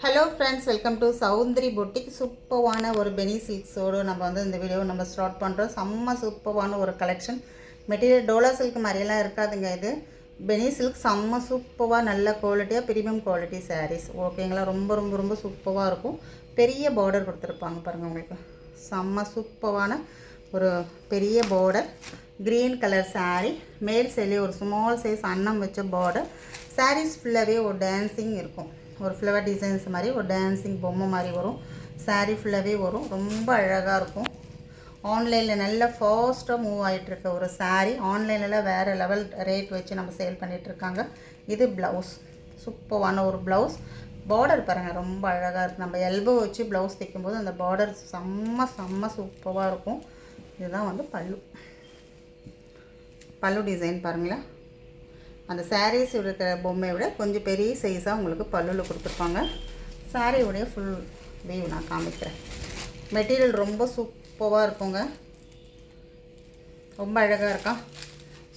Hello friends, welcome to Soundari boutique. சூப்பரான ஒரு பெனி சில்க்ஸோடு நம்ம இந்த வீடியோ நம்ம ஸ்டார்ட் பண்ணுறோம். செம்ம சூப்பரான ஒரு கலெக்ஷன். மெட்டீரியல் டோலா சில்க் மாதிரியெல்லாம் இருக்காதுங்க. இது பெனி சில்க் செம்ம சூப்பராக நல்ல குவாலிட்டியாக ப்ரீமியம் குவாலிட்டி சாரீஸ். ஓகேங்களா, ரொம்ப ரொம்ப ரொம்ப சூப்பராக இருக்கும். பெரிய பார்டர் கொடுத்துருப்பாங்க பாருங்கள். உங்களுக்கு செம்ம சூப்பரான ஒரு பெரிய பார்டர், க்ரீன் கலர் சாரீ. மேல் சைட்லேயே ஒரு ஸ்மால் சைஸ் அன்னம் வச்ச பார்டர். சாரீஸ் ஃபுல்லாகவே ஒரு டான்ஸிங் இருக்கும். ஒரு ஃப்ளவர் டிசைன்ஸ் மாதிரி ஒரு டான்ஸிங் பொம்மை மாதிரி வரும். சாரீ ஃபுல்லாகவே வரும். ரொம்ப அழகாக இருக்கும். ஆன்லைனில் நல்ல ஃபாஸ்ட்டாக மூவ் ஆகிட்டுருக்க ஒரு சாரீ. ஆன்லைனில் வேறு லெவல் ரேட் வச்சு நம்ம சேல் பண்ணிகிட்ருக்காங்க. இது ப்ளவுஸ், சூப்பரான ஒரு ப்ளவுஸ். பார்டர் பாருங்கள், ரொம்ப அழகாக இருக்குது. நம்ம எல்போ வச்சு ப்ளவுஸ் தைக்கும்போது அந்த பார்டர் செம்ம செம்ம சூப்பராக இருக்கும். இதுதான் பல்லு டிசைன் பாருங்களேன். அந்த சாரீஸ் இருக்கிற பொம்மையை விட கொஞ்சம் பெரிய சைஸாக உங்களுக்கு பல்லுவில் கொடுத்துருப்பாங்க. சாரியோடைய ஃபுல் வியூ நான் காமிக்கிறேன். மெட்டீரியல் ரொம்ப சூப்பராக இருக்குங்க. ரொம்ப அழகாக இருக்கா,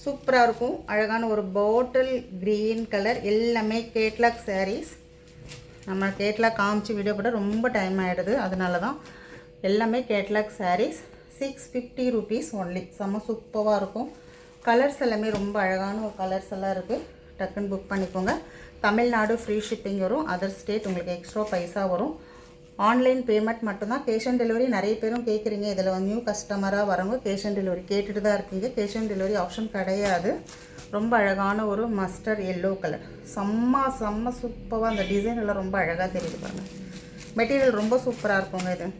சூப்பராக இருக்கும். அழகான ஒரு பாட்டில் க்ரீன் கலர். எல்லாமே கேட்லாக் சாரீஸ். நம்ம கேட்லாக் காமிச்சு வீடியோ போட்டால் ரொம்ப டைம் ஆகிடுது. அதனால தான் எல்லாமே கேட்லாக் சாரீஸ். 650 rupees only. செம்ம சூப்பராக இருக்கும். கலர்ஸ் எல்லாமே ரொம்ப அழகான ஒரு கலர்ஸ் எல்லாம் இருக்குது. டக்குன்னு புக் பண்ணிக்கோங்க. தமிழ்நாடு ஃப்ரீ ஷிப்பிங் வரும். அதர் ஸ்டேட் உங்களுக்கு எக்ஸ்ட்ரா பைசா வரும். ஆன்லைன் பேமெண்ட் மட்டும்தான். கேஷ் ஆன் டெலிவரி நிறைய பேரும் கேட்குறீங்க. இதில் நியூ கஸ்டமராக வரவங்க கேஷ் ஆன் டெலிவரி கேட்டுட்டு தான் இருக்கீங்க. கேஷ் ஆன் டெலிவரி ஆப்ஷன் கிடையாது. ரொம்ப அழகான ஒரு மஸ்டர்ட் எல்லோ கலர். செம்ம சூப்பராக அந்த டிசைன் எல்லாம் ரொம்ப அழகாக தெரியுது பாருங்கள். மெட்டீரியல் ரொம்ப சூப்பராக இருக்குங்க. இது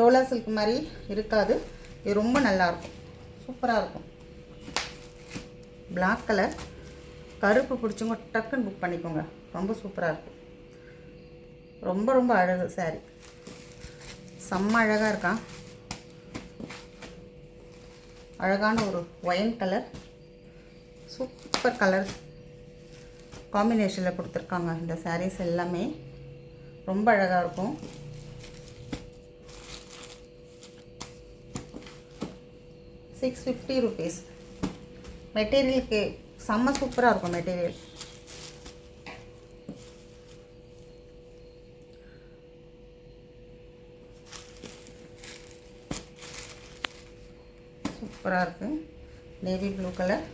டோலா சில்க் மாதிரி இருக்காது. இது ரொம்ப நல்லாயிருக்கும், சூப்பராக இருக்கும். பிளாக் கலர், கருப்பு பிடிச்சவங்க டக்குன்னு புக் பண்ணிக்கோங்க. ரொம்ப சூப்பராக இருக்கும். ரொம்ப ரொம்ப அழகு சாரி. செம்ம அழகாக இருக்கா. அழகான ஒரு ஒயின் கலர், சூப்பர் கலர் காம்பினேஷனில் கொடுத்துருக்காங்க. இந்த சாரீஸ் எல்லாமே ரொம்ப அழகாக இருக்கும். ₹650. மெட்டீரியலுக்கு செம்ம சூப்பராக இருக்கும். மெட்டீரியல் சூப்பராக இருக்குது. நேவி ப்ளூ கலர்,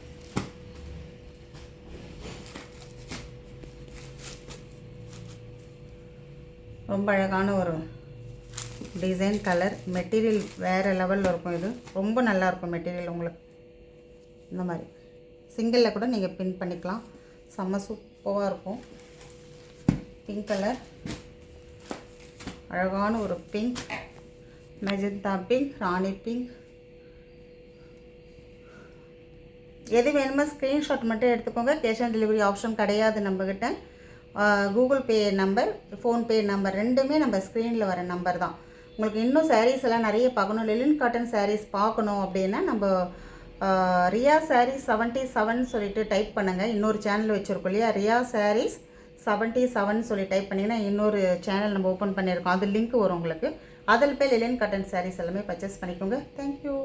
ரொம்ப அழகான ஒரு டிசைன் கலர். மெட்டீரியல் வேறு லெவலில் இருக்கும். இது ரொம்ப நல்லாயிருக்கும் மெட்டீரியல். உங்களுக்கு இந்த மாதிரி சிங்கிளில் கூட நீங்கள் பின் பண்ணிக்கலாம். செம்ம சூப்பராக இருக்கும். பிங்க் கலர், அழகான ஒரு பிங்க், மெஜந்தா பிங்க், ராணி பிங்க். எது வேணுமோ ஸ்க்ரீன்ஷாட் மட்டும் எடுத்துக்கோங்க. கேஷ் ஆன் டெலிவரி ஆப்ஷன் கிடையாது நம்மக்கிட்ட. Google Pay number, PhonePe number ரெண்டுமே நம்ம ஸ்க்ரீனில் வர நம்பர் தான். உங்களுக்கு இன்னும் சாரீஸ் எல்லாம் நிறைய பார்க்கணும், லிலன் காட்டன் சாரீஸ் பார்க்கணும் அப்படின்னா நம்ம ரியா சாரீஸ் 77 சொல்லிட்டு டைப் பண்ணுங்கள். இன்னொரு சேனல் வச்சுருக்கோம் இல்லையா, ரியா சாரீஸ் 77 சொல்லி டைப் பண்ணிங்கன்னா இன்னொரு சேனல் நம்ம ஓப்பன் பண்ணியிருக்கோம். அது லிங்க் வரும் உங்களுக்கு. அதில் போய் லிலன் காட்டன் சாரீஸ் எல்லாமே பர்ச்சேஸ் பண்ணிக்கோங்க. தேங்க்யூ.